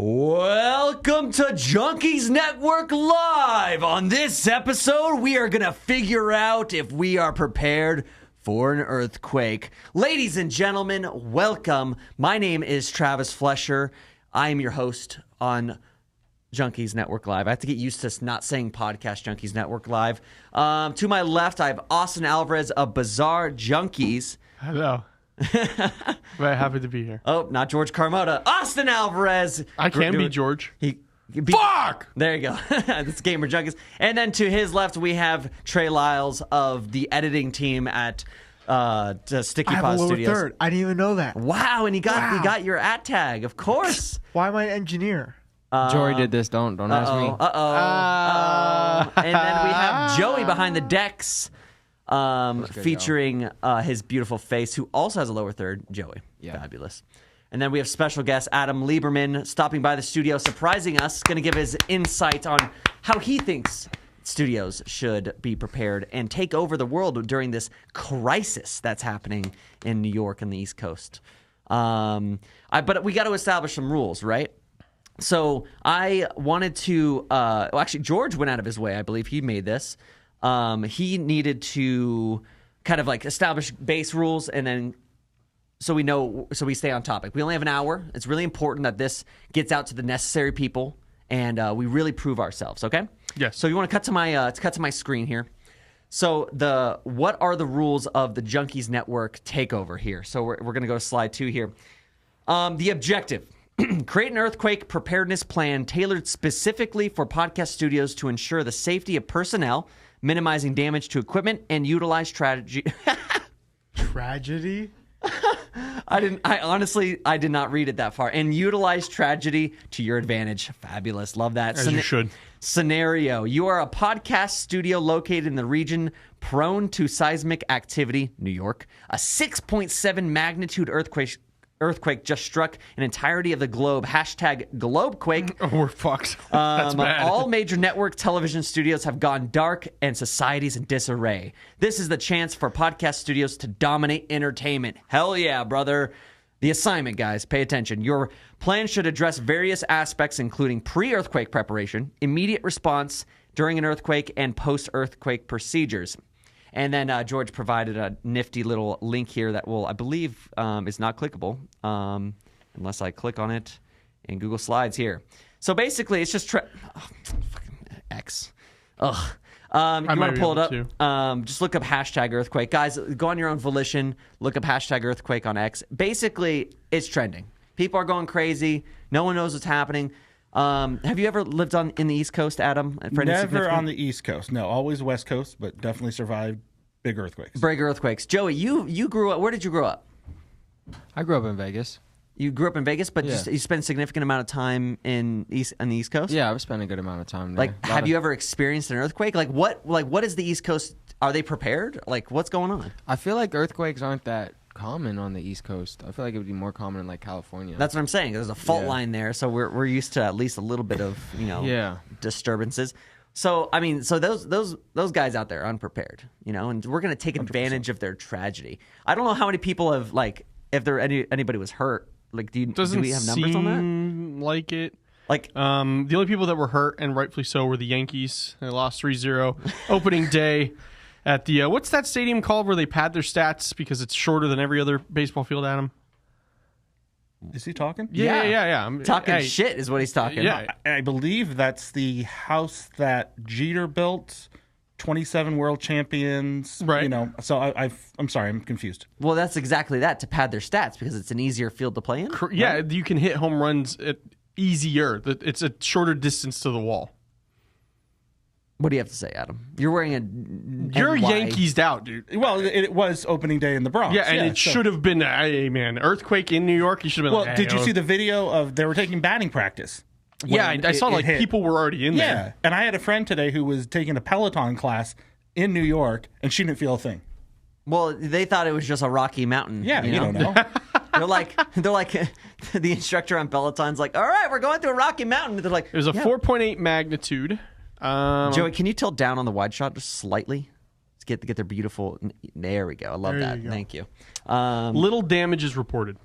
Welcome to Junkeez Network Live. On this episode, we are going to figure out if we are prepared for an earthquake. Ladies and gentlemen, welcome. My name is Travis Flesher. I am your host on Junkeez Network Live. I have to get used to not saying podcast Junkeez Network Live. To my left, I have Austin Alvarez of Bizarre Junkeez. Hello. Very happy to be here. Oh, not George Carmota. Austin Alvarez. I can be George. Fuck! There you go. That's Gamer Junkeez. And then to his left, we have Trey Lyles of the editing team at Sticky Paws Studios. Third. I didn't even know that. Wow, and he got your at tag, of course. Why am I an engineer? Jory did this. Don't ask me. And then we have Joey behind the decks. Featuring his beautiful face, who also has a lower third, Joey. Yeah. Fabulous. And then we have special guest Adam Lieberman stopping by the studio, surprising us, going to give his insight on how he thinks studios should be prepared and take over the world during this crisis that's happening in New York and the East Coast. But we got to establish some rules, right? So I wanted to actually, George went out of his way. I believe he made this. He needed to kind of like establish base rules and then so we stay on topic. We only have an hour. It's really important that this gets out to the necessary people and we really prove ourselves, okay? Yes. So you want to cut to my screen here. So what are the rules of the Junkeez Network takeover here? So we're going to go to slide 2 here. The objective. Create an earthquake preparedness plan tailored specifically for podcast studios to ensure the safety of personnel, minimizing damage to equipment, and utilize strategy. Tragedy? I did not read it that far. And utilize tragedy to your advantage. Fabulous. Love that. As you should. Scenario. You are a podcast studio located in the region prone to seismic activity, New York. A 6.7 magnitude earthquake just struck an entirety of the globe. Hashtag Globequake. Oh, we're fucked. That's bad. All major network television studios have gone dark and society's in disarray. This is the chance for podcast studios to dominate entertainment. Hell yeah, brother. The assignment, guys, pay attention. Your plan should address various aspects, including pre-earthquake preparation, immediate response during an earthquake, and post-earthquake procedures. And then George provided a nifty little link here that will, I believe, is not clickable unless I click on it in Google Slides here. So basically, it's just fucking X. Ugh. You want to pull it up? Just look up hashtag earthquake. Guys, go on your own volition. Look up hashtag earthquake on X. Basically, it's trending. People are going crazy. No one knows what's happening. Have you ever lived in the East Coast, Adam? Never on the East Coast. No, always West Coast, but definitely survived big earthquakes. Big earthquakes. Joey, you grew up. Where did you grow up? I grew up in Vegas. You grew up in Vegas, but Yeah. you spent a significant amount of time on the East Coast. Yeah, I've spent a good amount of time there. Like, have you ever experienced an earthquake? Like, what is the East Coast? Are they prepared? Like, what's going on? I feel like earthquakes aren't that common on the East Coast. I feel like it would be more common in like California. That's what I'm saying. There's a fault line there, so we're used to at least a little bit of disturbances. So I mean, those guys out there are unprepared, and we're gonna take advantage of their tragedy. I don't know how many people have if anybody was hurt. Like, do we have numbers on that? Seem like it. Like, the only people that were hurt, and rightfully so, were the Yankees. They lost 3-0 opening day at the what's that stadium called where they pad their stats because it's shorter than every other baseball field, Adam? Is he talking? Yeah. Talking shit is what he's talking. Yeah. I believe that's the house that Jeter built. 27 world champions. Right. So I'm sorry, I'm confused. Well, that's exactly that, to pad their stats because it's an easier field to play in. Yeah, right? You can hit home runs easier. It's a shorter distance to the wall. What do you have to say, Adam? You're wearing You're Yankees'd out, dude. Well, it was opening day in the Bronx. Yeah, and it should have been, hey, man, earthquake in New York. You should have been well, did you see the video of they were taking batting practice? Yeah, I saw people were already in there. Yeah, and I had a friend today who was taking a Peloton class in New York, and she didn't feel a thing. Well, they thought it was just a rocky mountain. Yeah, you don't know. They're like the instructor on Peloton's like, all right, we're going through a rocky mountain. They're like, it was a 4.8 magnitude. Joey, can you tilt down on the wide shot just slightly? Let's get their beautiful. There we go. I love that. Thank you. Little damage is reported.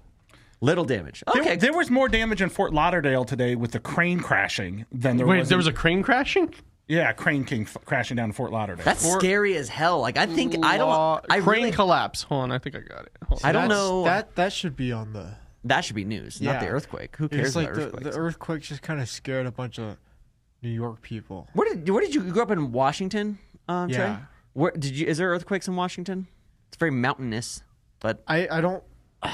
Little damage. Okay. There was more damage in Fort Lauderdale today with the crane crashing than there was. Wait, there was a crane crashing? Yeah, crane crashing down in Fort Lauderdale. That's scary as hell. Like I think I don't. I crane really, collapse. Hold on, I think I got it. Hold on. I don't know. That should be on the. That should be news, not the earthquake. Who cares It's like about earthquakes? the earthquake just kind of scared a bunch of New York people. Where did you grow up in Washington, Trey? Yeah. Where did you? Is there earthquakes in Washington? It's very mountainous, but I don't.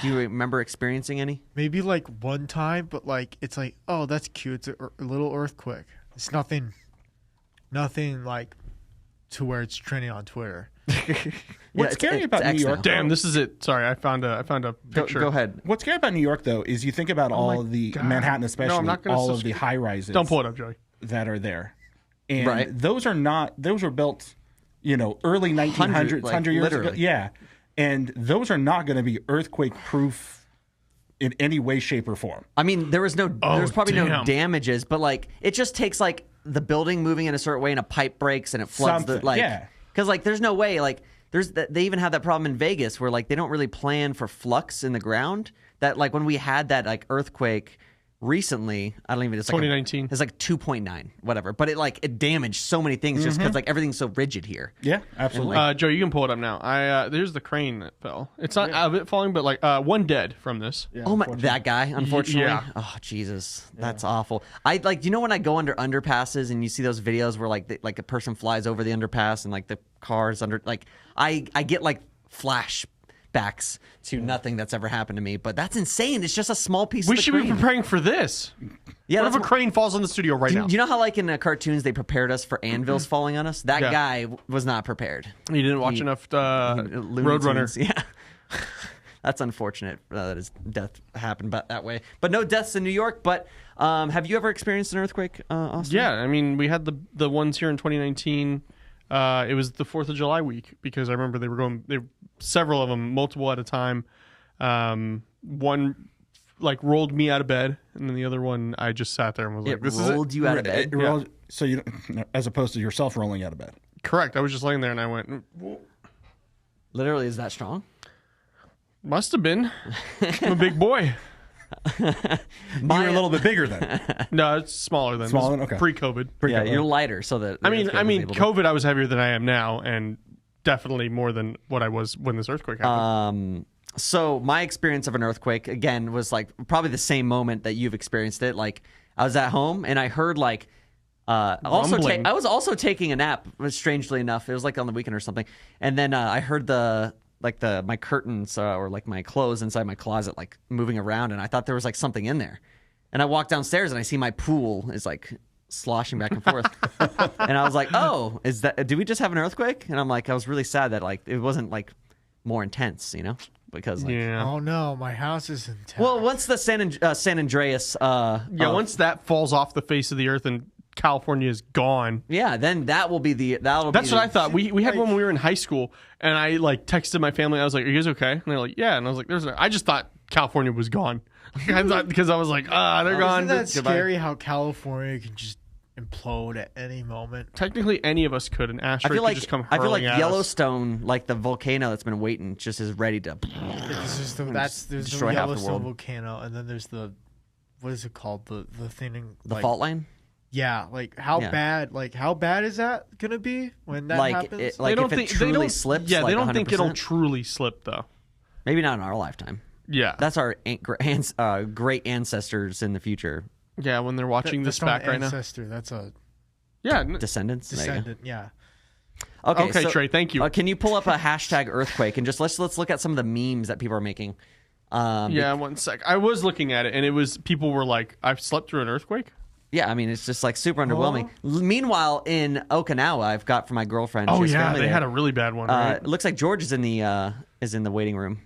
do you remember experiencing any? Maybe like one time, but like it's like, oh, that's cute. It's a little earthquake. It's nothing like to where it's trending on Twitter. What's scary about New York? Damn, this is it. Sorry, I found a picture. Go ahead. What's scary about New York, though, is you think about all of the God. Manhattan, No, especially I'm not gonna all of the high rises. Don't pull it up, Joey. That are there, and Right. those were built, early 1900s, 100 years ago. literally. Yeah, and those are not going to be earthquake proof in any way, shape, or form. I mean, there's probably no damn. damages, but like it just takes like the building moving in a certain way and a pipe breaks and it floods Something, the like. yeah. Because like there's no way like they even have that problem in Vegas where like they don't really plan for flux in the ground. That like when we had that like earthquake recently, I don't even. It's like 2019. It's like 2.9, whatever. But it damaged so many things just because like everything's so rigid here. Yeah, absolutely. Joe, you can pull it up now. There's the crane that fell. It's not of it falling, but like one dead from this. Yeah, Oh my, that guy, unfortunately. Yeah. Oh Jesus, that's awful. I like, when I go under underpasses and you see those videos where like a person flies over the underpass and like the cars under, like I get like flashbacks to nothing that's ever happened to me. But that's insane. It's just a small piece. We of the should crane. be preparing for this. Yeah, What if that's a crane falls on the studio right now? You know how like in the cartoons they prepared us for anvils falling on us? That Yeah. guy was not prepared. You didn't watch enough Looney Roadrunner. Tunes, yeah. That's unfortunate that his death happened that way. But no deaths in New York. But have you ever experienced an earthquake, Austin? Yeah, I mean, we had the ones here in 2019. It was the 4th of July week because I remember they were several of them, multiple at a time. One like rolled me out of bed, and then the other one I just sat there and was like, It "This rolled is it." you out of bed. So you don't, as opposed to yourself rolling out of bed. Correct. I was just laying there and I went, Literally, is that strong? "Must have been." I'm a big boy. You're a little bit bigger then. No, it's smaller than Smaller than- okay. pre-COVID. Yeah, you're lighter, so that. I mean, COVID, I was heavier than I am now, and definitely more than what I was when this earthquake happened. So my experience of an earthquake again was like probably the same moment that you've experienced it. Like I was at home and I heard like I was also taking a nap. Strangely enough, it was like on the weekend or something, and then I heard my curtains or like my clothes inside my closet like moving around, and I thought there was like something in there, and I walked downstairs and I see my pool is like sloshing back and forth, and I was like, oh, did we just have an earthquake? And I'm like, I was really sad that like it wasn't like more intense, because like, yeah. Oh no, my house is in town. well, once the San Andreas, Once that falls off the face of the earth and California is gone. yeah, then that will be That's what I thought. We had one when we were in high school, and I like texted my family. I was like, "Are you guys okay?" And they're like, "Yeah." And I was like, I just thought California was gone. I thought because I was like, they're gone. Isn't that Goodbye. scary how California can just implode at any moment? Technically, any of us could. An asteroid could just come I feel hurling like at us. Yellowstone, like the volcano that's been waiting, just is ready to. There's the destroy half the Yellowstone world. volcano, and then there's the what is it called? The thing in The fault line. Yeah, like how bad is that gonna be when that happens? Like if it truly slips. Yeah, like they don't think 100%, it'll truly slip though. Maybe not in our lifetime. Yeah, That's our great ancestors in the future. yeah. When they're watching this That's not back an right now. ancestor. That's a Yeah. Descendants. There you go. descendant. Yeah. Okay, so, Trey. Thank you. can you pull up a hashtag earthquake and just let's look at some of the memes that people are making. Yeah, 1 sec. I was looking at it, and it was people were like, "I've slept through an earthquake." Yeah, I mean it's just like super underwhelming. Meanwhile, in Okinawa, I've got for my girlfriend. Oh she has yeah, family they there. had a really bad one. Right? It looks like George is in the waiting room.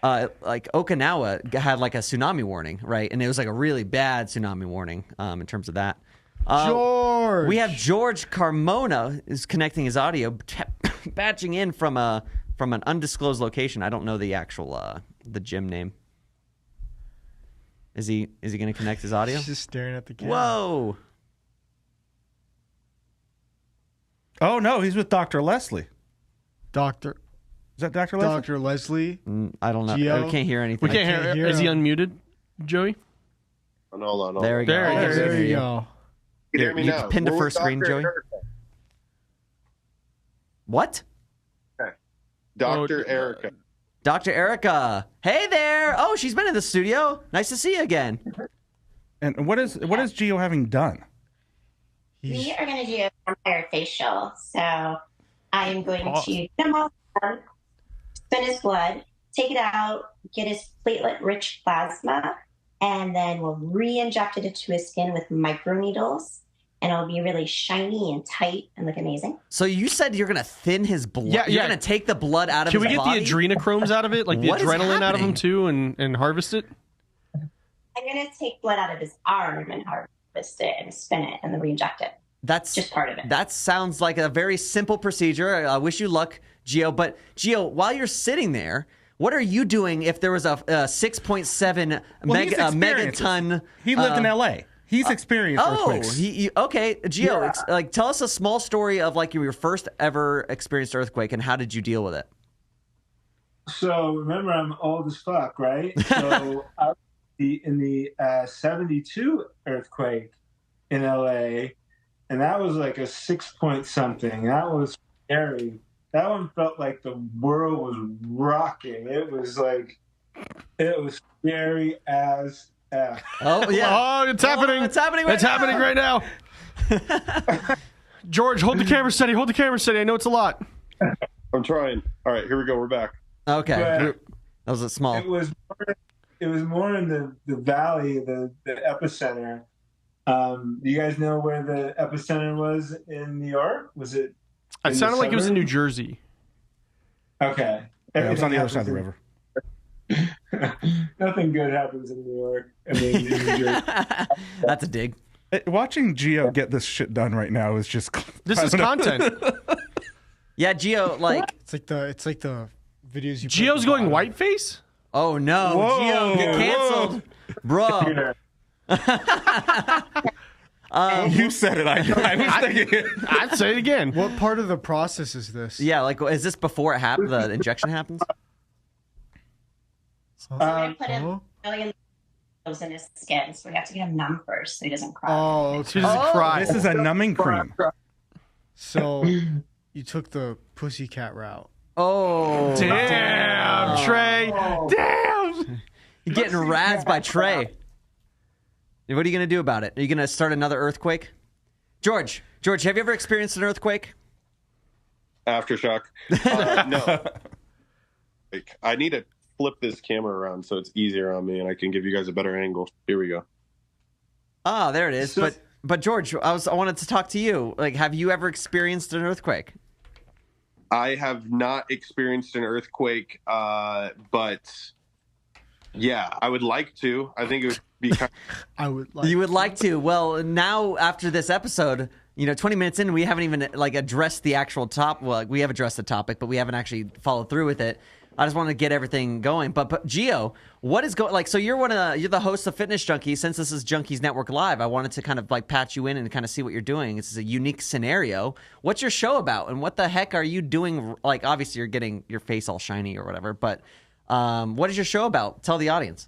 Like Okinawa had like a tsunami warning, right? And it was like a really bad tsunami warning in terms of that. George. We have George Carmona is connecting his audio, batching in from an undisclosed location. I don't know the actual the gym name. Is he going to connect his audio? He's just staring at the camera. Whoa! Oh no, he's with Dr. Leslie. Doctor. Is that Dr. Leslie? Dr. Leslie. I don't know. Gio? We can't hear anything. We can't hear. Is he unmuted, Joey? Hold on. There we go. There I can There hear you go. You hear me You now? pinned to What was first screen, Dr. Joey? Erica? What? Dr. Erica. Dr. Erica. Hey there. Oh, she's been in the studio. Nice to see you again. And what is Gio having done? We are going to do a vampire facial. So I am going to put him on, spin his blood, take it out, get his platelet-rich plasma, and then we'll re-inject it into his skin with microneedles, and it'll be really shiny and tight and look amazing. So you said you're going to thin his blood. Yeah, You're yeah. going to take the blood out of his body? Can we get the adrenochromes out of it? Like the What is adrenaline out of happening? him too and harvest it? I'm going to take blood out of his arm and harvest it and spin it and then re-inject it. That's Just part of it. That sounds like a very simple procedure. I wish you luck, Gio. But Gio, while you're sitting there, what are you doing if there was a 6.7 megaton? He lived in L.A. He's experienced earthquakes. Okay, Gio. Tell us a small story of like your first ever experienced earthquake and how did you deal with it? So remember, I'm old as fuck, right? So I was in the 72 earthquake in LA, and that was like a 6 point something. That was scary. That one felt like the world was rocking. It was scary as F. Oh yeah. Oh, it's happening. It's happening. It's happening right now. George, hold the camera steady. Hold the camera steady. I know it's a lot. I'm trying. All right, here we go. We're back. Okay. But That was a small. it was more in the valley, the epicenter. Do you guys know where the epicenter was in New York? Was it? It sounded like it was in New Jersey. Okay. Yeah, it was on the other side of the river. Nothing good happens in New York. I mean, in New Jersey. That's a dig. Watching Gio get this shit done right now is just. This is content. Yeah, Gio. It's like the videos you. Gio's going whiteface? Oh no, Whoa, Gio, get canceled, bro. You said it. I was thinking it. I'd say it again. What part of the process is this? Yeah, like is this before it happens? The injection happens? So we're going to put him huh? million those in his skin, so we have to get him numb first so he doesn't cry. Oh, She okay. doesn't cry. This is a numbing cream. So you took the pussycat route. Oh, Damn, Trey. Damn. You're getting razzed by Trey. What are you gonna do about it? Are you gonna start another earthquake? George, have you ever experienced an earthquake? Aftershock. No. I need to flip this camera around so it's easier on me and I can give you guys a better angle. Here we go. Ah, there it is. So- But George, I wanted to talk to you. Like, have you ever experienced an earthquake? I have not experienced an earthquake, but yeah, I would like to. I think it would be kind I would like. You would like to. Well, now after this episode, 20 minutes in, we haven't even addressed the actual top. Well, we have addressed the topic, but we haven't actually followed through with it. I just want to get everything going. But Gio, what is going? So you're you're the host of Fitness Junkeez. Since this is Junkeez Network Live, I wanted to kind of patch you in and kind of see what you're doing. This is a unique scenario. What's your show about, and what the heck are you doing? Like, obviously, you're getting your face all shiny or whatever. But what is your show about? Tell the audience.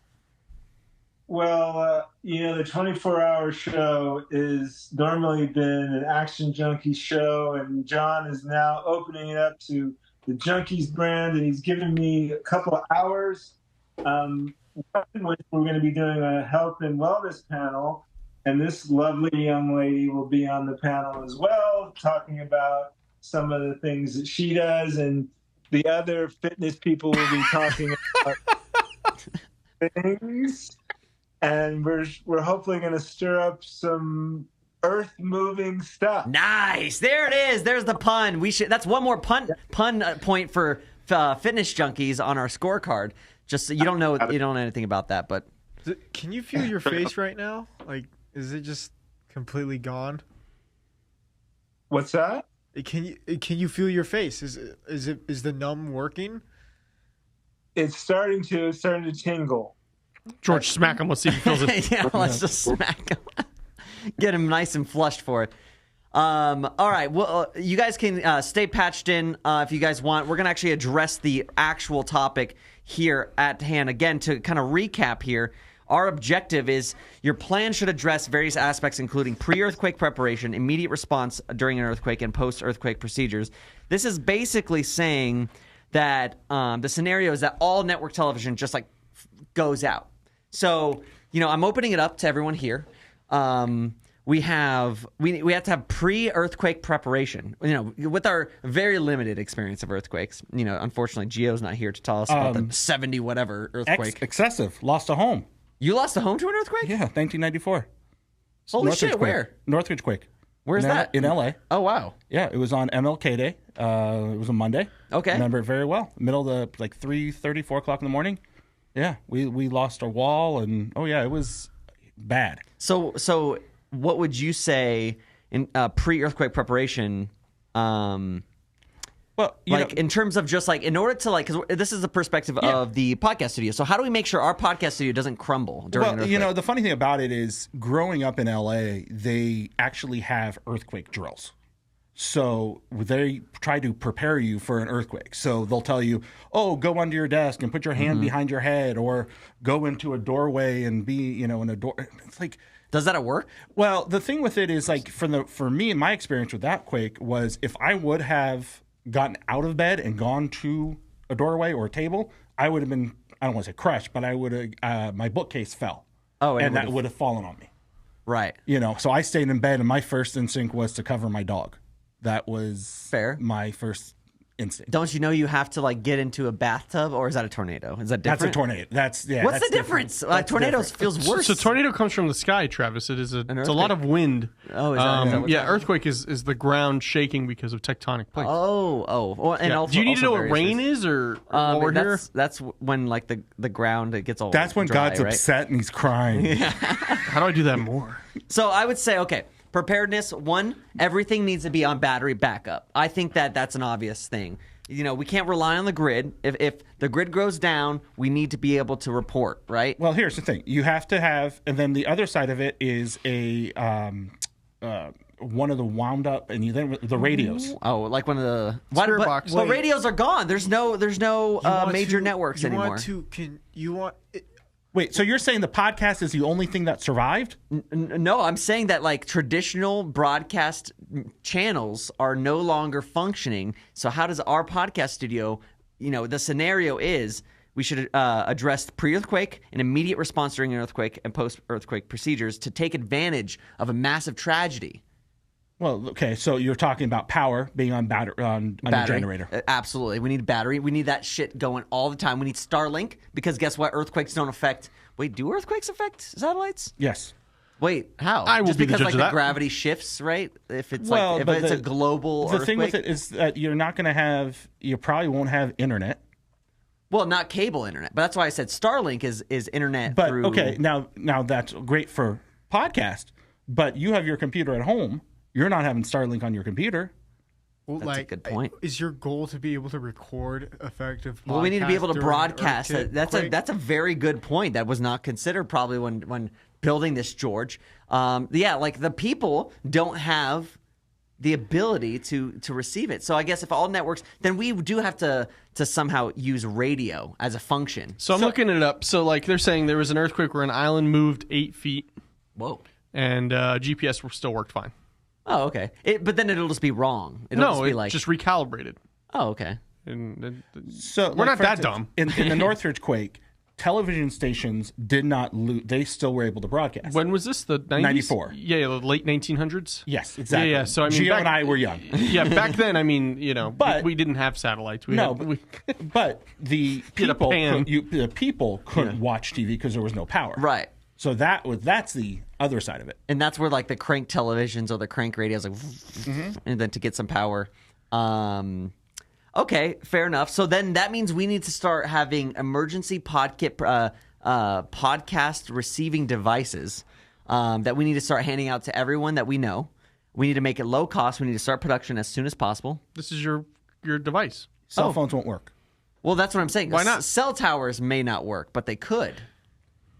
Well, the 24-hour show is normally been an Action Junkies show, and John is now opening it up to the Junkeez brand, and he's given me a couple of hours, which we're going to be doing a health and wellness panel, and this lovely young lady will be on the panel as well, talking about some of the things that she does, and the other fitness people will be talking about things. And we're hopefully going to stir up some earth-moving stuff. Nice. There it is. There's the pun. That's one more pun point for Fitness Junkeez on our scorecard. Just so you don't know anything about that, but Can you feel your face right now? Like, is it just completely gone? What's that? Can you feel your face? Is the numb working? It's starting to tingle. George, smack him. Let's see if he feels it. yeah, let's just smack him. Get him nice and flushed for it. All right. Well, you guys can stay patched in if you guys want. We're going to actually address the actual topic here at hand. Again, to kind of recap here, our objective is your plan should address various aspects, including pre-earthquake preparation, immediate response during an earthquake, and post-earthquake procedures. This is basically saying that the scenario is that all network television just like goes out. So, I'm opening it up to everyone here. We have to have pre-earthquake preparation. With our very limited experience of earthquakes. Unfortunately, Gio's not here to tell us about the 70 whatever earthquake. Excessive. Lost a home. You lost a home to an earthquake? Yeah, 1994. Holy shit! Where? Northridge quake. Where's that? In LA. Oh wow. Yeah, it was on MLK Day. It was a Monday. Okay. I remember it very well. Middle of the 3:30, 4 o'clock in the morning. Yeah, we lost our wall, and it was bad. So what would you say in pre-earthquake preparation? Well, in terms of just in order to because this is the perspective of the podcast studio. So how do we make sure our podcast studio doesn't crumble during an earthquake? The funny thing about it is growing up in LA, they actually have earthquake drills. So they try to prepare you for an earthquake. So they'll tell you, go under your desk and put your hand behind your head, or go into a doorway and be, in a door. It's like, does that work? Well, the thing with it is for me, my experience with that quake was if I would have gotten out of bed and gone to a doorway or a table, I would have been, I don't want to say crushed, but I would have, my bookcase fell. Oh, and that would have fallen on me. Right. So I stayed in bed, and my first instinct was to cover my dog. That was fair. My first instinct. Don't you have to get into a bathtub, or is that a tornado? Is that different? That's a tornado. What's the difference? Tornadoes feels worse. So tornado comes from the sky, Travis. It's a lot of wind. Oh, is that earthquake is the ground shaking because of tectonic plates. Oh. Well, and also, do you need to know what rain is, or while we're here? That's when the ground it gets all. That's when dry, God's upset and he's crying. How do I do that more? So I would say, okay. Preparedness, one, everything needs to be on battery backup. I think that's an obvious thing. We can't rely on the grid. If the grid goes down, we need to be able to report, right? Well, here's the thing. You have to have, and then the other side of it is a one of the wound up, and the radios. Oh, like one of the spirit box. But radios are gone. There's no major networks anymore. Wait, so you're saying the podcast is the only thing that survived? No, I'm saying that traditional broadcast channels are no longer functioning. So how does our podcast studio, the scenario is we should address pre-earthquake and immediate response during an earthquake and post-earthquake procedures to take advantage of a massive tragedy. Well, okay, so you're talking about power being on on a generator. Absolutely. We need battery. We need that shit going all the time. We need Starlink because guess what? Earthquakes don't affect... Wait, do earthquakes affect satellites? Yes. Wait, how? I will just be because the judge of that. Gravity shifts, right? If it's if it's a global earthquake. The thing with it is that you're not going to have... You probably won't have internet. Well, not cable internet. But that's why I said Starlink is internet but, through... okay, now that's great for podcast, but you have your computer at home. You're not having Starlink on your computer. Well, that's a good point. Is your goal to be able to record effective? Well, we need to be able to broadcast. That's a very good point. That was not considered probably when building this, George. The people don't have the ability to receive it. So I guess if all networks, then we do have to somehow use radio as a function. So I'm looking it up. So they're saying there was an earthquake where an island moved 8 feet. Whoa. And GPS still worked fine. Oh, okay. But then it'll just be wrong. It's just recalibrated. Oh, okay. So we're not that dumb. In the Northridge quake, television stations did not lose. They still were able to broadcast. When was this? The 90s? 94. Yeah, the late 1900s? Yes, exactly. Yeah. So, Gio and I were young. Yeah, back then, but we didn't have satellites. But the people couldn't watch TV because there was no power. Right. So that's the other side of it. And that's where the crank televisions or the crank radios, and then to get some power. Okay, fair enough. So then that means we need to start having emergency podcast receiving devices that we need to start handing out to everyone that we know. We need to make it low cost. We need to start production as soon as possible. This is your device. Cell phones won't work. Well, that's what I'm saying. Why not? Cell towers may not work, but they could.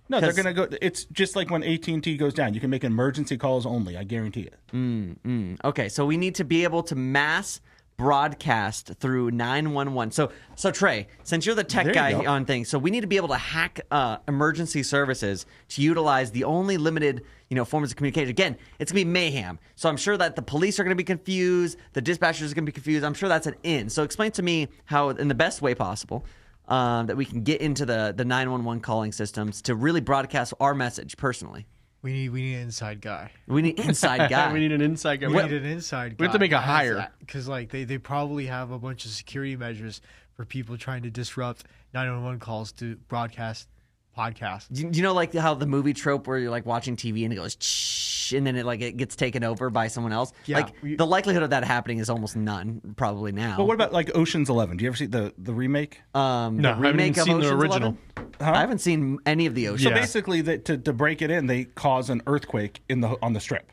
No, they're going to go. It's just like when AT&T goes down. You can make emergency calls only. I guarantee it. Okay, so we need to be able to mass broadcast through 911. So Trey, since you're the tech There you guy go. on things, so we need to be able to hack emergency services to utilize the only limited forms of communication. Again, it's gonna be mayhem. So I'm sure that the police are gonna be confused, the dispatchers are gonna be confused. I'm sure that's an in. So explain to me how, in the best way possible, that we can get into the 911 calling systems to really broadcast our message personally. We need an inside guy. We need inside guy. We need an inside guy. We need an inside guy. We have to make a hire. Because like they probably have a bunch of security measures for people trying to disrupt 911 calls to broadcast podcasts. Do you know like how the movie trope where you're like watching TV and it goes shh, and then it gets taken over by someone else? Yeah, the likelihood of that happening is almost none probably now. But what about like Ocean's 11? Do you ever see the remake? No, I haven't even seen the original. I haven't seen any of the Ocean. So basically, to break it in, they cause an earthquake on the strip.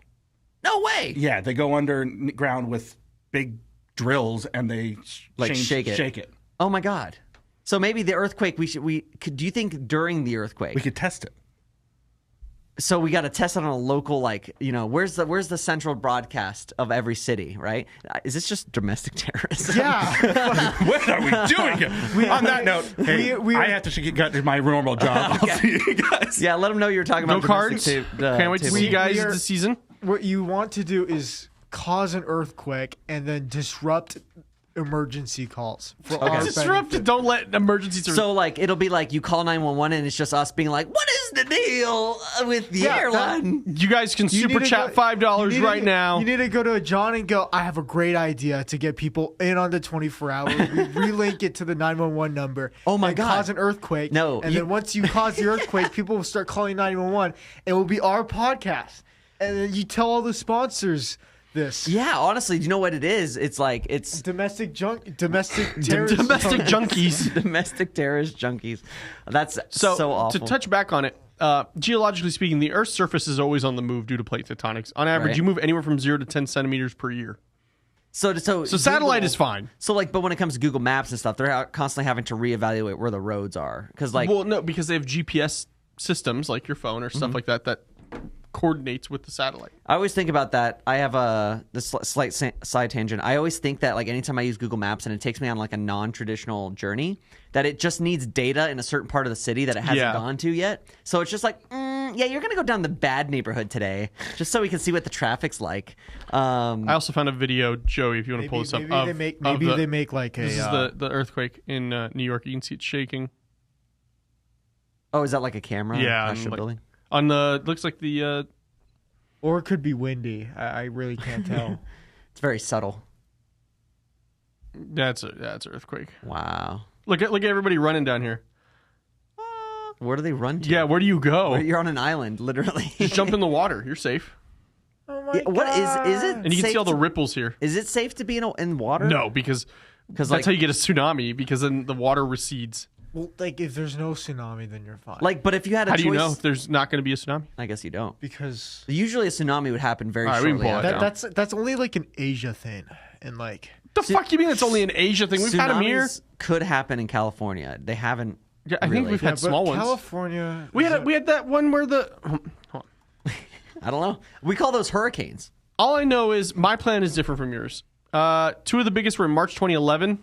No way. Yeah, they go underground with big drills and they shake it. Oh my god. So maybe the earthquake do you think during the earthquake we could test it? So we got to test it on a local, where's the central broadcast of every city, right? Is this just domestic terrorism? Yeah. What are we doing here? On that note, I have to get to my normal job. I'll see you guys. Yeah, let them know you're talking about No cards. domestic Can't wait to see you guys this season. What you want to do is cause an earthquake and then disrupt emergency calls. For our Disrupt. benefit. Don't let emergency service. So it'll be like you call 911 and it's just us being like, what is the deal with the airline? You guys can super chat $5 right now. You need to go to John and go, I have a great idea to get people in on the 24 hours. We relink it to the 911 number. Oh my and God. Cause an earthquake. No, And then once you cause the earthquake, people will start calling 911. It will be our podcast. And then you tell all the sponsors this. Yeah, honestly, do you know what it is? It's Domestic terrorist Domestic junkies. domestic terrorist junkies. That's so awful. To touch back on it, geologically speaking, the Earth's surface is always on the move due to plate tectonics. On average, Right. you move anywhere from 0 to 10 centimeters per year. So satellite is fine. So but when it comes to Google Maps and stuff, they're constantly having to reevaluate where the roads are because Well, no, because they have GPS systems like your phone or stuff like that coordinates with the satellite. I always think about that. I have this slight side tangent. I always think that anytime I use Google Maps and it takes me on a non-traditional journey, that it just needs data in a certain part of the city that it hasn't gone to yet. So it's just yeah, you're gonna go down the bad neighborhood today, just so we can see what the traffic's like. I also found a video, Joey, if you want to pull this up. Maybe they make like a. This is the earthquake in New York. You can see it shaking. Oh, is that like a camera? Yeah, on the building. On the looks like the. Or it could be windy. I really can't tell. It's very subtle. That's an earthquake. Wow. Look at everybody running down here. Where do they run to? Yeah, where do you go? You're on an island, literally. Just jump in the water. You're safe. Oh my Yeah, what is it? And you can see all the ripples here. Is it safe to be in water? No, because that's how you get a tsunami, because then the water recedes. Well, if there's no tsunami, then you're fine. But if you had a How choice, do you know if there's not going to be a tsunami? I guess you don't. Because Usually a tsunami would happen very All right, we can shortly pull it after. down. that's only an Asia thing, and The fuck you mean it's only an Asia thing? We've had them here. Tsunamis could happen in California. They haven't. Yeah, I think really. we've had small ones. California. We had that one where the. Hold on. I don't know. We call those hurricanes. All I know is my plan is different from yours. Two of the biggest were in March 2011,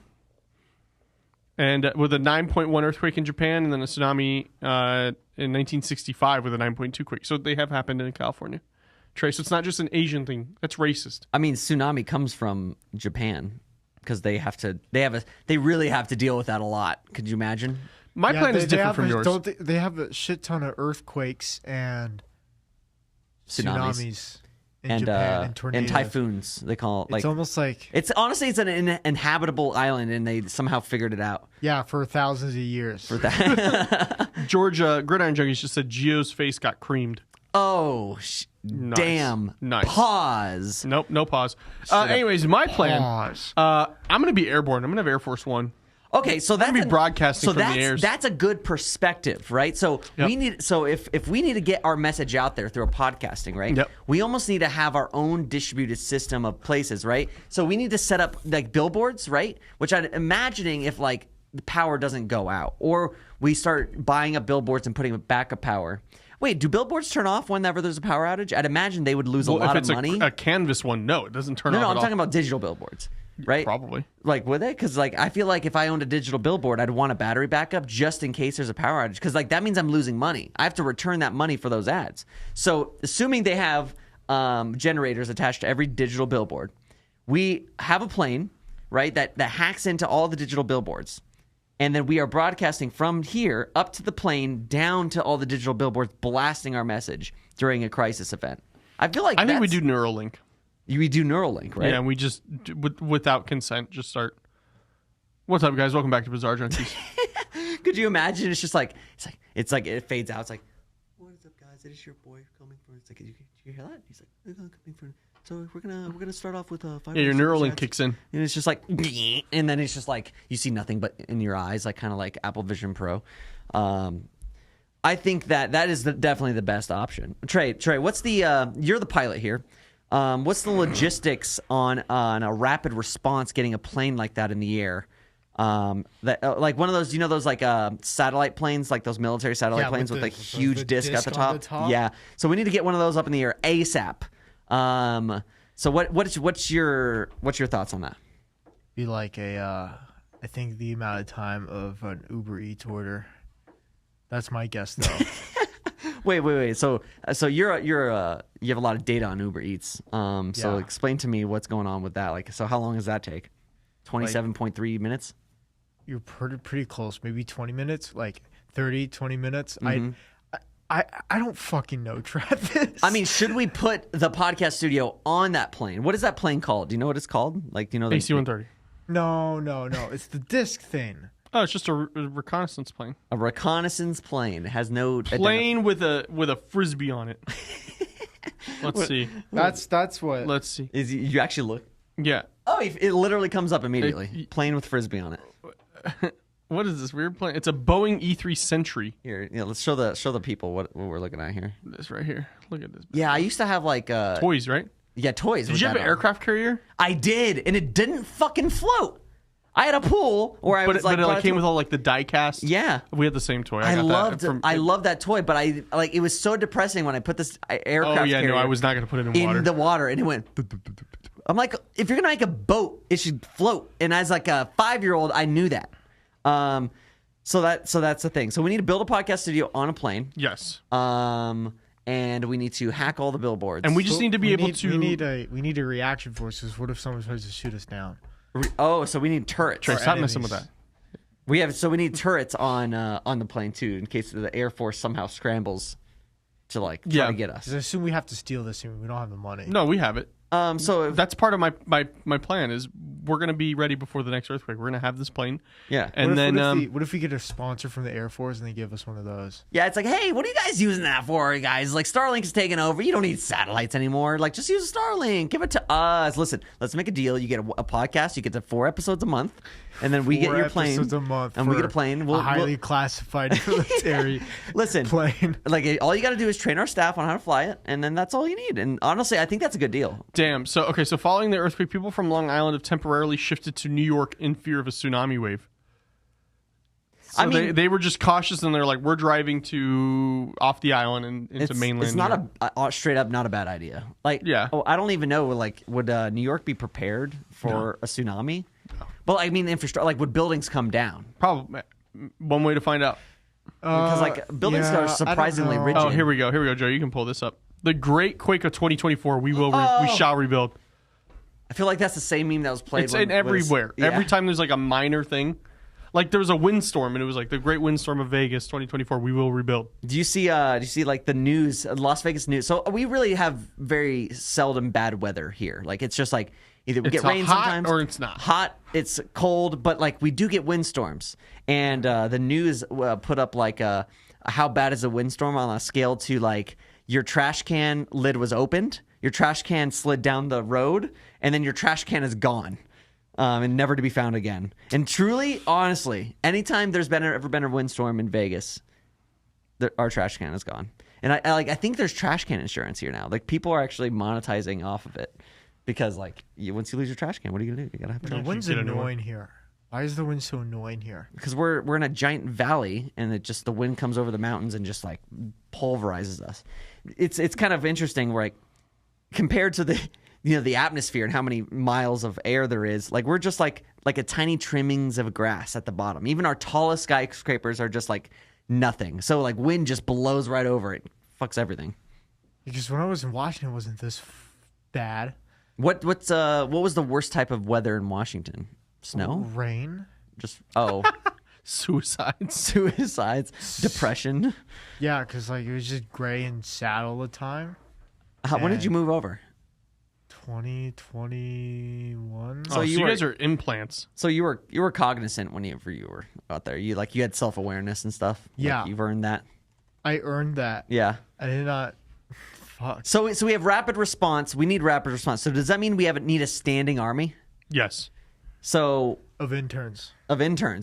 and with a 9.1 earthquake in Japan, and then a tsunami in 1965 with a 9.2 quake. So they have happened in California. Trey, so it's not just an Asian thing. That's racist. I mean, tsunami comes from Japan because they really have to deal with that a lot. Could you imagine? My plan is different from yours. They have a shit ton of earthquakes and tsunamis in Japan and tornadoes. and typhoons. They call it It's almost like it's an inhabitable island, and they somehow figured it out. Yeah, for thousands of years. For that. Georgia Gridiron Junkies just said Gio's face got creamed. Oh, Nice. damn! Nice. Pause. Nope, no pause. Anyways, my plan. Pause. I'm going to be airborne. I'm going to have Air Force One. Okay, so that's be broadcasting from the airs. That's a good perspective, right? So Yep. if we need to get our message out there through podcasting, right? Yep. We almost need to have our own distributed system of places, right? So we need to set up billboards, right? Which I'm imagining if the power doesn't go out, or we start buying up billboards and putting backup power. Wait, do billboards turn off whenever there's a power outage? I'd imagine they would lose a lot of money. A canvas one, no, it doesn't turn off. No, I'm at talking all. about digital billboards, right? Probably. Like, would they? Because like I feel like if I owned a digital billboard, I'd want a battery backup just in case there's a power outage. Because like that means I'm losing money. I have to return that money for those ads. So assuming they have generators attached to every digital billboard, we have a plane, right, that hacks into all the digital billboards. And then we are broadcasting from here up to the plane down to all the digital billboards, blasting our message during a crisis event. I feel like I think we do Neuralink. We do Neuralink, right? Yeah, and we just without consent just start. What's up, guys? Welcome back to Bizarre Junkies. Could you imagine? It's just like it fades out. It's like, what is up, guys? It is your boy coming for. It's like, did you hear that? He's like, I'm coming for. So we're gonna start off with 5. Yeah, your Neuralink kicks in, and it's just like, and then it's just like you see nothing but in your eyes, like kind of like Apple Vision Pro. I think that is definitely the best option. Trey, what's the? You're the pilot here. What's the logistics on a rapid response getting a plane like that in the air? Like one of those, those like satellite planes, like those military satellite planes with like huge disc at the top. Yeah. So we need to get one of those up in the air ASAP. So what's your thoughts on that? Be like I think the amount of time of an Uber Eats order. That's my guess, though. Wait. So you have a lot of data on Uber Eats. So explain to me what's going on with that. Like, so how long does that take? 27.3 minutes? You're pretty close. Maybe 20 minutes, like 30, 20 minutes. Mm-hmm. I don't fucking know, Travis. I mean, should we put the podcast studio on that plane? What is that plane called? Do you know what it's called? Like, AC-130. No. It's the disc thing. Oh, it's just a reconnaissance plane. A reconnaissance plane. It has no plane with a frisbee on it. Let's see. That's what. Let's see. Is you actually look? Yeah. Oh, it literally comes up immediately. Plane with frisbee on it. What is this weird plane? It's a Boeing E3 Sentry. Here, let's show the people what we're looking at here. This right here. Look at this. Yeah, I used to have like toys, right? Yeah, toys. Did you have an aircraft carrier? I did, and it didn't fucking float. I had a pool where I was like, but it came with all like the die cast. Yeah, we had the same toy. I loved that toy, but it was so depressing when I put this aircraft. Oh yeah, carrier no, I was not going to put it in water. In the water, and it went. I'm like, if you're gonna make a boat, it should float. And as like a 5-year-old, I knew that. So that's the thing. So we need to build a podcast studio on a plane. Yes. And we need to hack all the billboards. And we just need to be able to. We need a reaction force. Because what if someone tries to shoot us down? Oh, so we need turrets. Trey, stop messing with that. We need turrets on the plane too, in case the Air Force somehow scrambles to like try to get us. I assume we have to steal this and we don't have the money. No, we have it. So that's part of my plan is we're gonna be ready before the next earthquake. We're gonna have this plane. Yeah. And what if we get a sponsor from the Air Force and they give us one of those? Yeah, it's like, hey, what are you guys using that for, guys? Like Starlink is taking over. You don't need satellites anymore. Like, just use Starlink. Give it to us. Listen, let's make a deal. You get a podcast. You get to 4 episodes a month, and then we get your plane. 4 episodes a month, and we get a plane. We'll highly classified military. Listen, plane. Like all you got to do is train our staff on how to fly it, and then that's all you need. And honestly, I think that's a good deal. Damn. So following the earthquake, people from Long Island have temporarily shifted to New York in fear of a tsunami wave. So they were just cautious, and they're like, we're driving off the island and into mainland. It's not straight up not a bad idea. Like, yeah. Oh, I don't even know. Like, would New York be prepared for a tsunami? No. Well, I mean, infrastructure. Like, would buildings come down? Probably. One way to find out. Because like buildings are surprisingly rigid. Oh, here we go, Joe. You can pull this up. The Great Quake of 2024. We shall rebuild. I feel like that's the same meme that was played. It's everywhere. Yeah. Every time there's like a minor thing. Like there was a windstorm, and it was like the Great Windstorm of Vegas 2024. We will rebuild. Do you see like the news, Las Vegas news? So we really have very seldom bad weather here. Like it's just like either we get rain sometimes, or it's not hot. It's cold, but like we do get windstorms. And the news put up like how bad is a windstorm on a scale to like your trash can lid was opened, your trash can slid down the road, and then your trash can is gone. And never to be found again. And truly, honestly, anytime there's ever been a windstorm in Vegas, our trash can is gone. And I think there's trash can insurance here now. Like people are actually monetizing off of it because like once you lose your trash can, what are you gonna do? You gotta have trash. The wind's annoying here. Why is the wind so annoying here? Because we're in a giant valley, and the wind comes over the mountains and just like pulverizes us. It's kind of interesting, like compared to the atmosphere and how many miles of air there is. Like we're just like a tiny trimmings of grass at the bottom. Even our tallest skyscrapers are just like nothing. So like wind just blows right over it, fucks everything. Because when I was in Washington, it wasn't this bad. What was the worst type of weather in Washington? Snow? Rain? Suicides. Depression. Yeah, because like it was just gray and sad all the time. When did you move over? 2021. So you guys are implants. So you were cognizant whenever you were out there. You had self-awareness and stuff. Yeah. Like you've earned that. I earned that. Yeah. I did not. Fuck. So we have rapid response. We need rapid response. So does that mean we need a standing army? Yes. So Of interns,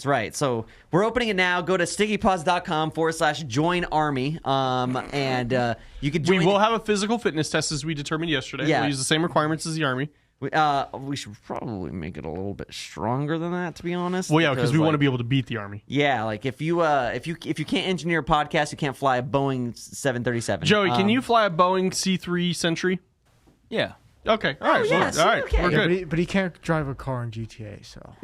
right. So we're opening it now. Go to stickypaws.com/join army. And you can join. We will have a physical fitness test as we determined yesterday. Yeah. We'll use the same requirements as the Army. We should probably make it a little bit stronger than that, to be honest. Well, yeah, because we want to be able to beat the Army. Yeah, like if you can't engineer a podcast, you can't fly a Boeing 737. Joey, can you fly a Boeing C-3 Century? Yeah. Okay. All right. yeah, all right. okay. We're yeah, good. but he can't drive a car in GTA, so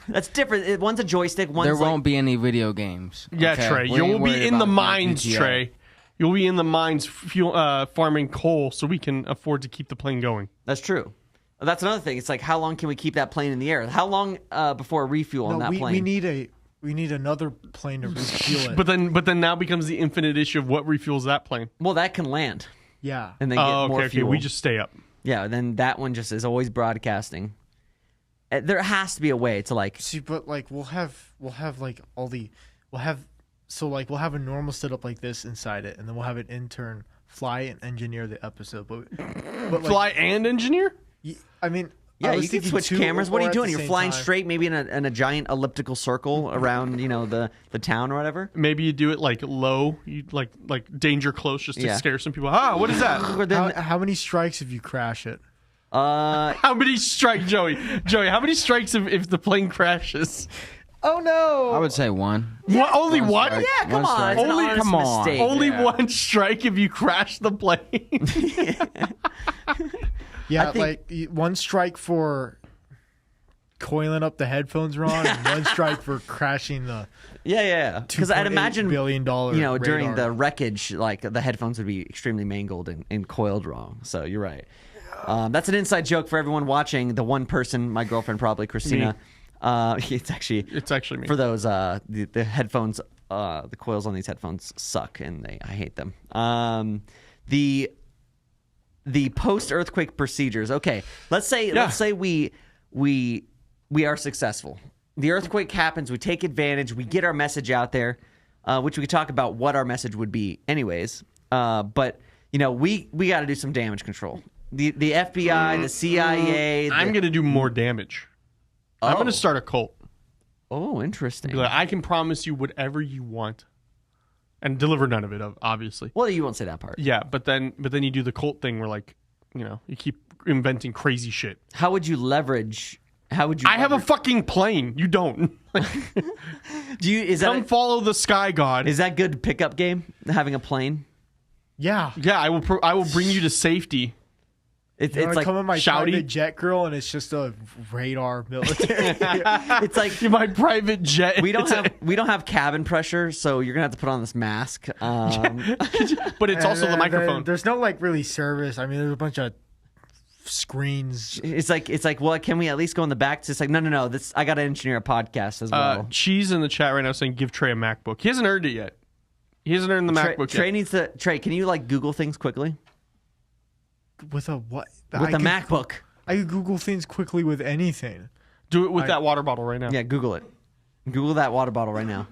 That's different. One's a joystick. One's There won't be any video games. Yeah, okay? Trey. We You ain't will be worried in the about mines, GTA. Trey. You'll be in the mines farming coal so we can afford to keep the plane going. That's true. That's another thing. It's like, how long can we keep that plane in the air? How long before a refuel on that plane? we need another plane to refuel it. But then now becomes the infinite issue of what refuels that plane. Well, that can land yeah, and then get more okay. fuel. We just stay up. Yeah, then that one just is always broadcasting. There has to be a way to like. see, but like we'll have like we'll have a normal setup like this inside it, and then we'll have an intern fly and engineer the episode. But Fly and engineer? I mean, Yeah, I was you can thinking switch two cameras. What are or you at doing? the You're same flying time. straight, maybe in a giant elliptical circle around the town or whatever. Maybe you do it like low, you like danger close, just to Yeah. scare some people. What is that? Or then, How many strikes if you crash it? How many strikes, Joey? Joey, how many strikes if the plane crashes? Oh no! I would say one. Only one? strike. yeah, come One on. strike. It's an Only- honest come on. mistake. Only Yeah. one strike if you crash the plane. Yeah, I think- like one strike for coiling up the headphones wrong, and one strike for crashing the Yeah. Because I'd $2.8 imagine billion during radar. the wreckage, like the headphones would be extremely mangled and coiled wrong. So you're right. That's an inside joke for everyone watching. The one person, my girlfriend, probably Christina. It's actually me. for those the headphones. The coils on these headphones suck, and I hate them. The post earthquake procedures. Okay, let's say we are successful. The earthquake happens. We take advantage. We get our message out there, which we could talk about what our message would be, anyways. But we got to do some damage control. The FBI, the CIA. I'm going to do more damage. I'm going to start a cult. Oh, interesting. Be like, I can promise you whatever you want, and deliver none of it, obviously. Well, you won't say that part. Yeah, but then you do the cult thing where you keep inventing crazy shit. How would you leverage? How would you? I have a fucking plane. You don't. Do you? Is Come that follow the sky god. is that good pickup game? Having a plane. yeah. Yeah, I will bring you to safety. It's You wanna like come in my shouty? private jet, girl, and it's just a radar military. it's like My private jet. we don't have cabin pressure, so you're gonna have to put on this mask. But it's also the And then microphone. There's no really service. I mean, there's a bunch of screens. It's like, well, can we at least go in the back? It's just like, no. This I got to engineer a podcast as well. Cheese in the chat right now saying give Trey a MacBook. He hasn't earned it yet. He hasn't earned the MacBook Trey yet. needs to. Trey, can you Google things quickly With a what? with the MacBook? I could Google things quickly with anything. Do it with that water bottle right now. Yeah, Google it. Google that water bottle right now.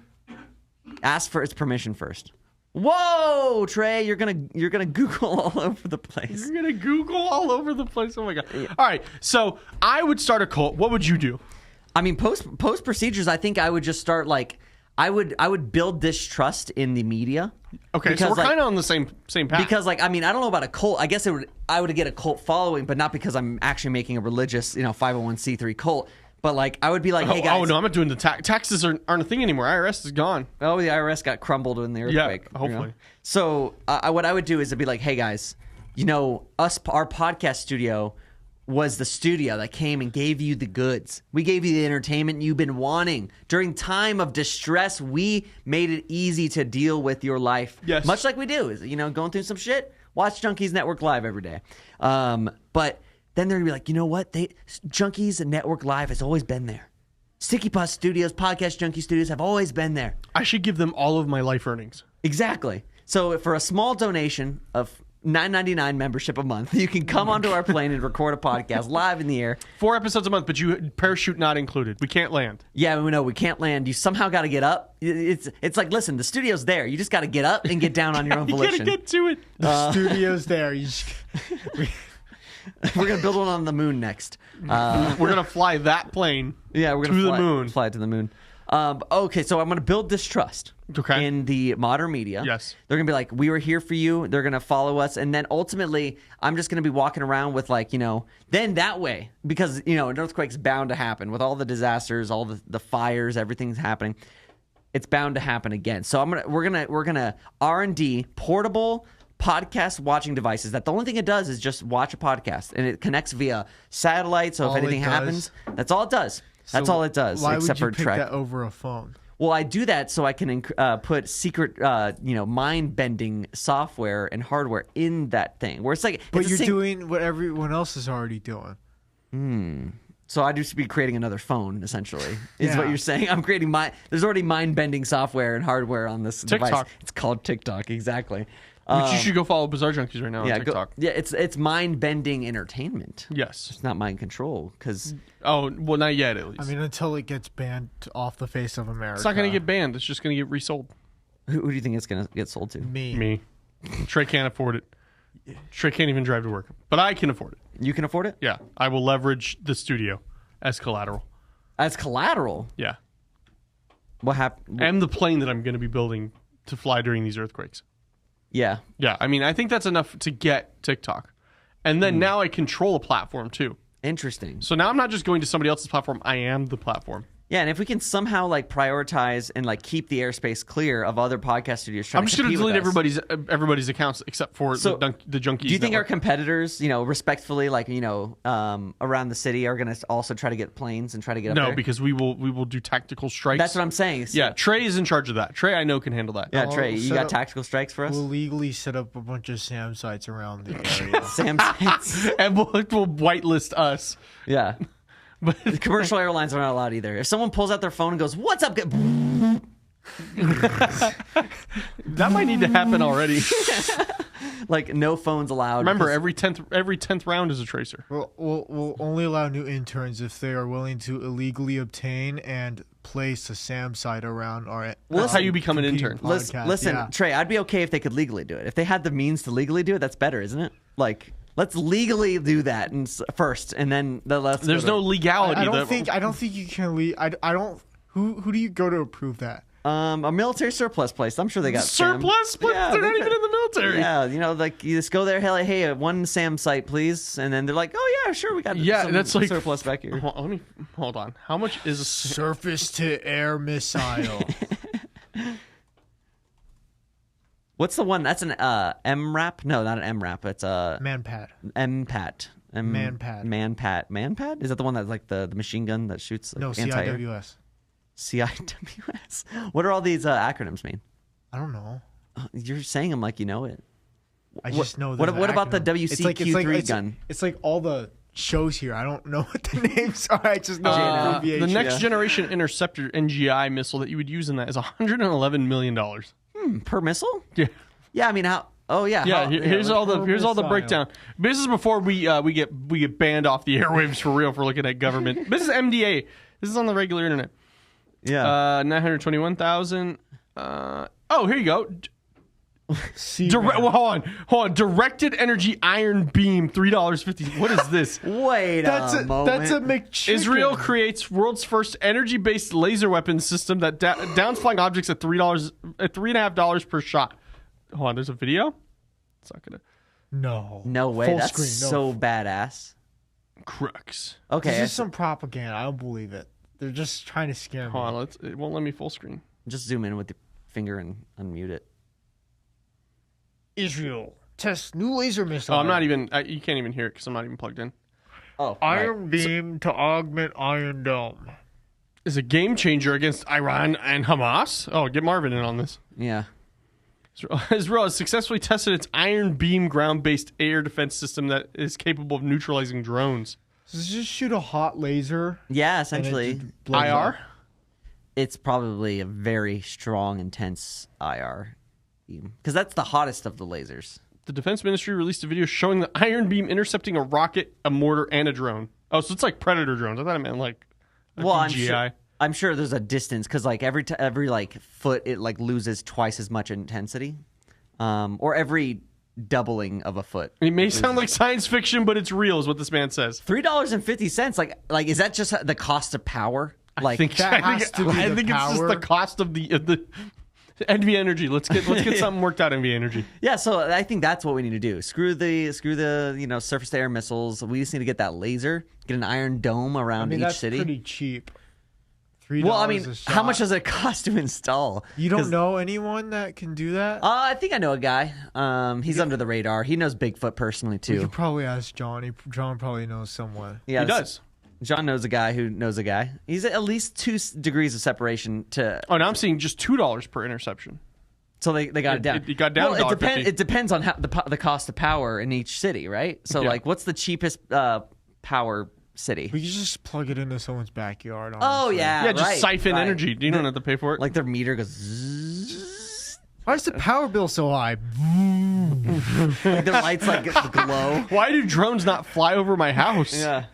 Ask for its permission first. Whoa, Trey, you're gonna Google all over the place. You're gonna Google all over the place. Oh my god! All right, so I would start a cult. What would you do? I mean, post procedures. I think I would just start I would build distrust in the media. Okay, Because, so we're kind of on the same path. Because I don't know about a cult. I guess I would get a cult following, but not because I'm actually making a religious 501c3 cult. But like, I would be like, hey guys. Oh no, I'm not doing the taxes aren't a thing anymore. IRS is gone. Oh, the IRS got crumbled in the earthquake. Yeah, hopefully. So what I would do is I'd be like, hey guys, our podcast studio was the studio that came and gave you the goods. We gave you the entertainment you've been wanting. During time of distress, we made it easy to deal with your life. Yes. Much like we do. Going through some shit, watch Junkeez Network Live every day. But then they're going to be like, you know what? Junkeez Network Live has always been there. Sticky Pot Studios, Podcast Junkie Studios have always been there. I should give them all of my life earnings. Exactly. So for a small donation of $9.99 membership a month, you can come onto our plane and record a podcast live in the air. 4 episodes a month, but you parachute not included. We can't land. Yeah, we know we can't land. You somehow got to get up. It's like, listen, the studio's there. You just got to get up and get down on your own volition. You gotta get to it. The studio's there. We're gonna build one on the moon next. We're gonna fly that plane. Yeah, we're gonna to the moon. Fly to the moon. Okay, so I'm gonna build distrust. Okay. In the modern media. Yes. They're going to be like, we were here for you. They're going to follow us. And then ultimately, I'm just going to be walking around with then that way, because, an earthquake's bound to happen with all the disasters, all the fires, everything's happening. It's bound to happen again. So we're going to R&D portable podcast watching devices that the only thing it does is just watch a podcast, and it connects via satellite. So if anything happens, that's all it does. That's all it does. Why except would you for pick Trek. that over a phone? Well, I do that so I can put secret, mind-bending software and hardware in that thing. Where it's like, but you're doing what everyone else is already doing. So I'd just be creating another phone, essentially. Is Yeah. what you're saying? I'm creating there's already mind-bending software and hardware on this device. TikTok. It's called TikTok, exactly. Which you should go follow Bizarre Junkies right now on TikTok. It's mind-bending entertainment. Yes. It's not mind control, because Oh, well, not yet, at least. I mean, until it gets banned off the face of America. It's not going to get banned. It's just going to get resold. who do you think it's going to get sold to? Me. Trey can't afford it. Trey can't even drive to work. But I can afford it. You can afford it? Yeah. I will leverage the studio as collateral. As collateral? Yeah. What happened? And the plane that I'm going to be building to fly during these earthquakes. Yeah. Yeah. I mean, I think that's enough to get TikTok. And then now I control a platform too. Interesting. So now I'm not just going to somebody else's platform. I am the platform. Yeah, and if we can somehow prioritize and keep the airspace clear of other podcast studios trying I'm just going to delete everybody's accounts except for the Junkeez. Do you think our network. competitors, respectfully, around the city, are going to also try to get planes and try to get up there? No, because we will do tactical strikes. That's what I'm saying. Yeah, Trey is in charge of that. Trey, I know, can handle that. Yeah, Trey, you got up- tactical strikes for us? We'll legally set up a bunch of SAM sites around the area. Sam sites. And we'll whitelist us. Yeah. But The commercial airlines are not allowed either. If someone pulls out their phone and goes, "What's up?" that might need to happen already. No phones allowed. Remember, because- every 10th round is a tracer. We'll only allow new interns if they are willing to illegally obtain and place a SAM site around our. That's how you become an intern. Listen, yeah. Trey, I'd be okay if they could legally do it. If they had the means to legally do it, that's better, isn't it? Let's legally do that first, and then There's no legality. I don't think you can. I don't. Who do you go to approve that? A military surplus place. I'm sure they got surplus, SAM. but Yeah, they're they not even in the military. Yeah, you just go there. Hey, one SAM site, please, and then they're like, "Oh yeah, sure, we got some that's surplus back here." Hold on. How much is a Surface to air missile. What's the one? That's an MRAP? No, not an MRAP. It's a Manpad. MPAT. Manpad. Manpad? Is that the one that's the machine gun that shoots No, anti-air? CIWS. CIWS. What do all these acronyms mean? I don't know. You're saying them like you know it. I just know. What about the WCQ3 gun? It's like all the shows here. I don't know what the names are. I just know the the abbreviation. next generation interceptor NGI missile that you would use in that is $111 million. Per missile? Yeah. Yeah, I mean how? Oh yeah. Yeah, here's all the missile. breakdown. This is before we get banned off the airwaves for real for looking at government. This is MDA. This is on the regular internet. Yeah. 921,000. Here you go. C-band. Hold on. Directed energy iron beam, $3.50. What is this? Wait a moment. That's a McChicken. Israel creates world's first energy-based laser weapon system that downs flying objects at $3.50 per shot. Hold on, there's a video. It's not gonna. No. No way. Full That's screen. No. so badass. crux. Okay, This is some propaganda. I don't believe it. They're just trying to scare me. Hold on, it won't let me full screen. just zoom in with your finger and unmute it. Israel tests new laser missile. Oh, I'm not even. You can't even hear it because I'm not even plugged in. Oh, Iron Beam to augment Iron Dome. Is a game changer against Iran and Hamas. Oh, get Marvin in on this. Yeah. Israel has successfully tested its Iron Beam ground-based air defense system that is capable of neutralizing drones. Does it just shoot a hot laser? Yeah, and it essentially. just blows IR? up? It's probably a very strong, intense IR beam. Because that's the hottest of the lasers. The Defense Ministry released a video showing the Iron Beam intercepting a rocket, a mortar, and a drone. Oh, so it's like Predator drones. I thought it meant like a DJI. I'm sure there's a distance because like every like foot it like loses twice as much intensity, or every doubling of a foot. It may sound like science fiction, but it's real, is what this man says. $3.50. Like is that just the cost of power? Like I think it's just the cost of the NV Energy. Let's get something worked out, NV Energy. Yeah, so I think that's what we need to do. Screw the surface to air missiles. We just need to get that laser, get an Iron Dome around each that's city. pretty cheap. $3 Well, I mean, a shot. how much does it cost to install? You don't know anyone that can do that? I think I know a guy. He's under the radar. He knows Bigfoot personally You too. could probably ask John. John probably knows someone. Yeah, He does. John knows a guy who knows a guy. He's at least 2 degrees of separation to. Oh, now I'm seeing just $2 per interception. So they got it down. It got down Well, $1.50. it depends on how the cost of power in each city, right? So Yeah. like, what's the cheapest power city? We could just plug it into someone's backyard. Oh honestly. yeah, Yeah, just right, siphon right. energy. You don't have to pay for it. Like their meter goes. Zzz. Why is the power bill so high? Like their lights like glow. Why do drones not fly over my house? Yeah,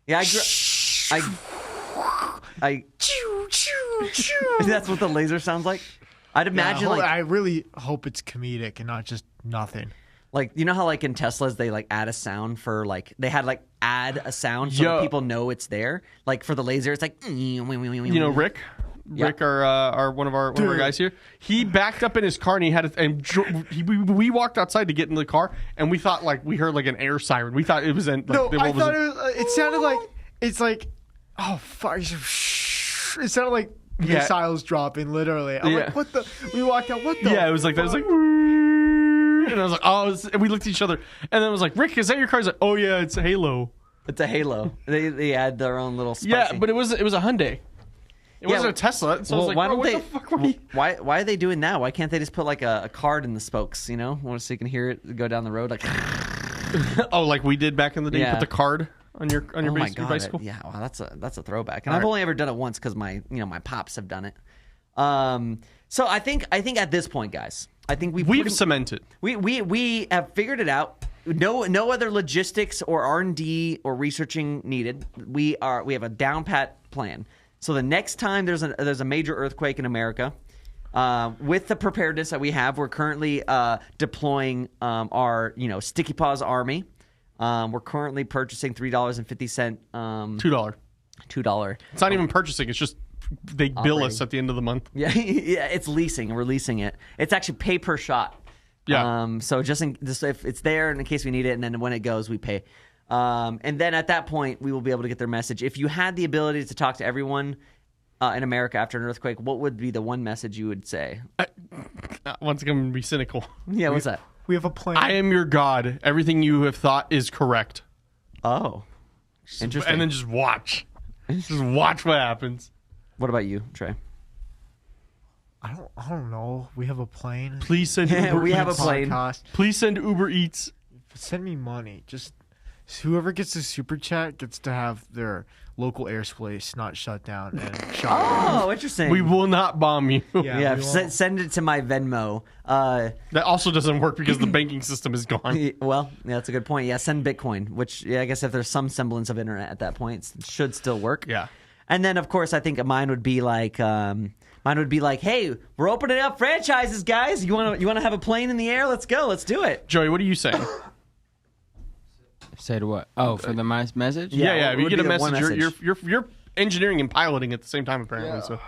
yeah. I that's what the laser sounds like. I'd imagine I really hope it's comedic and not just nothing. like you know how like in Teslas they like add a sound for like they had like add a sound so that people know it's there. Like for the laser, it's like You know, Rick, Yeah. our one of our guys here. He backed up in his car and he had we walked outside to get in the car and we thought like we heard like an air siren. We thought it was I thought it sounded like it's like oh fuck. It sounded like missiles dropping literally. I'm like, what the? We walked out. What the? Yeah, it was like that. It was like. And I was like, oh, and we looked at each other, and then I was like, Rick, is that your car? He's like, oh yeah, it's a Halo. It's a Halo. They add their own little spicy. Yeah, but it was a Hyundai. It wasn't a Tesla. So I was like, why don't what they? the fuck were you? Why are they doing that? Why can't they just put like a card in the spokes? You know, so you can hear it go down the road like. Oh, like we did back in the day. Yeah. You put the card on your Oh my your God! bicycle. Yeah, wow, that's a throwback. And I've only ever done it once because my pops have done it. So I think at this point, guys, I think We've cemented. We have figured it out. No other logistics or R&D or researching needed. We have a down pat plan. So the next time there's a major earthquake in America, with the preparedness that we have, we're currently deploying our Sticky Paws Army. We're currently purchasing $3.50. $2. It's not even purchasing. It's just they bill us at the end of the month. Yeah, yeah. It's leasing. We're leasing it. It's actually pay per shot. Yeah. So just if it's there and in case we need it, and then when it goes, we pay. And then at that point, we will be able to get their message. If you had the ability to talk to everyone in America after an earthquake, what would be the one message you would say? Once again, I'm gonna be cynical. Yeah, what's that? We have a plan. I am your God. Everything you have thought is correct. Oh, interesting. And then just watch. Just watch what happens. What about you, Trey? I don't know. We have a plane. Please send Yeah, Uber we have a Eats. plane. Podcast. Please send Uber Eats. Send me money. Just whoever gets the super chat gets to have their local airspace not shut down and shot. Oh, interesting. We will not bomb you. Yeah, we won't. send it to my Venmo. That also doesn't work because the banking system is gone. Well, yeah, that's a good point. Yeah, send Bitcoin, which I guess if there's some semblance of internet at that point, it should still work. Yeah. And then, of course, I think mine would be like, hey, we're opening up franchises, guys. You want to have a plane in the air? Let's go. Let's do it. Joey, what are you saying? Said what? Oh, for the message? Yeah. If what you would get a be the one message, you're engineering and piloting at the same time, apparently. So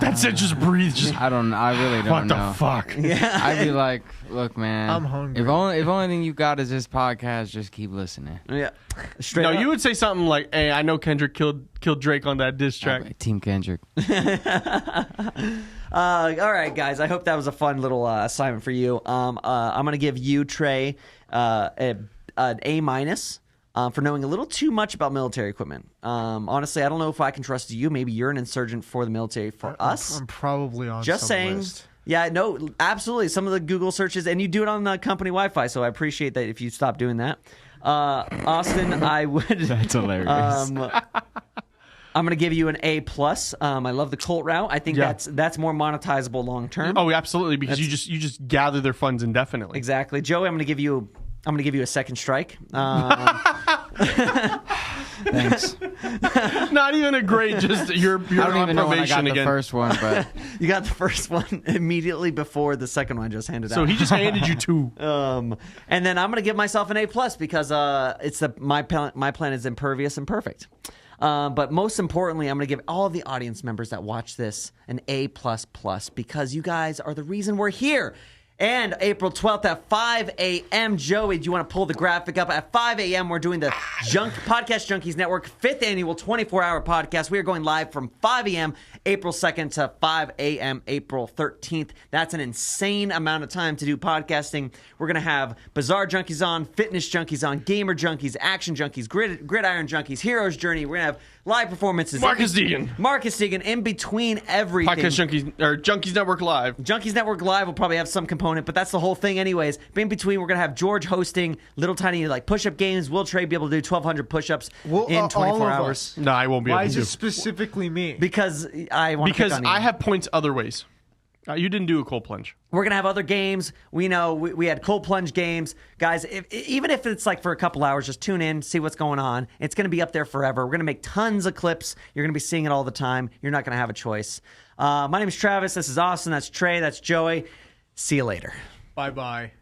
That's it. Just breathe. Just I don't. I really don't what know. the fuck? Yeah. I'd be like, look, man. I'm hungry. If only thing you got is this podcast, just keep listening. Yeah. Straight No, up. you would say something like, "Hey, I know Kendrick killed Drake on that diss track." Okay, Team Kendrick. All right, guys. I hope that was a fun little assignment for you. I'm going to give you, Trey, an A- for knowing a little too much about military equipment. Honestly, I don't know if I can trust you. Maybe you're an insurgent for the military. For us, I'm probably on just some saying. list. Yeah, no, absolutely. Some of the Google searches, and you do it on the company Wi-Fi, so I appreciate that if you stop doing that. Austin, I would. That's hilarious. I'm going to give you an A+. I love the Colt route. I think Yeah. that's more monetizable long term. Oh, absolutely, because you just gather their funds indefinitely. Exactly, Joey. I'm going to give you a second strike. Thanks. Not even a grade. Just you're I don't on even know when I got probation the again. first one, but You got the first one immediately before the second one just handed So out. he just handed you 2. And then I'm going to give myself an A+ because my plan is impervious and perfect. But most importantly, I'm going to give all of the audience members that watch this an A++ because you guys are the reason we're here. And April 12th at 5 a.m., Joey, do you want to pull the graphic up? At 5 a.m., we're doing the Podcast Junkeez Network 5th annual 24-hour podcast. We are going live from 5 a.m. April 2nd to 5 a.m. April 13th. That's an insane amount of time to do podcasting. We're going to have Bizarre Junkies on, Fitness Junkies on, Gamer Junkies, Action Junkies, Gridiron Junkies, Hero's Journey. We're going to have live performances. Marcus Deegan, in between everything. Podcast Junkies or Junkies Network Live. Junkies Network Live will probably have some component, but that's the whole thing anyways. But in between, we're going to have George hosting little tiny like push-up games. Will Trey be able to do 1,200 push-ups Well, in all 24 of hours? us. No, I won't be Why able is to. it specifically me? Because I want to Because pick on you. I have points other ways. You didn't do a cold plunge. We're going to have other games. We know we had cold plunge games. Guys, even if it's like for a couple hours, just tune in, see what's going on. It's going to be up there forever. We're going to make tons of clips. You're going to be seeing it all the time. You're not going to have a choice. My name is Travis. This is Austin. That's Trey. That's Joey. See you later. Bye-bye.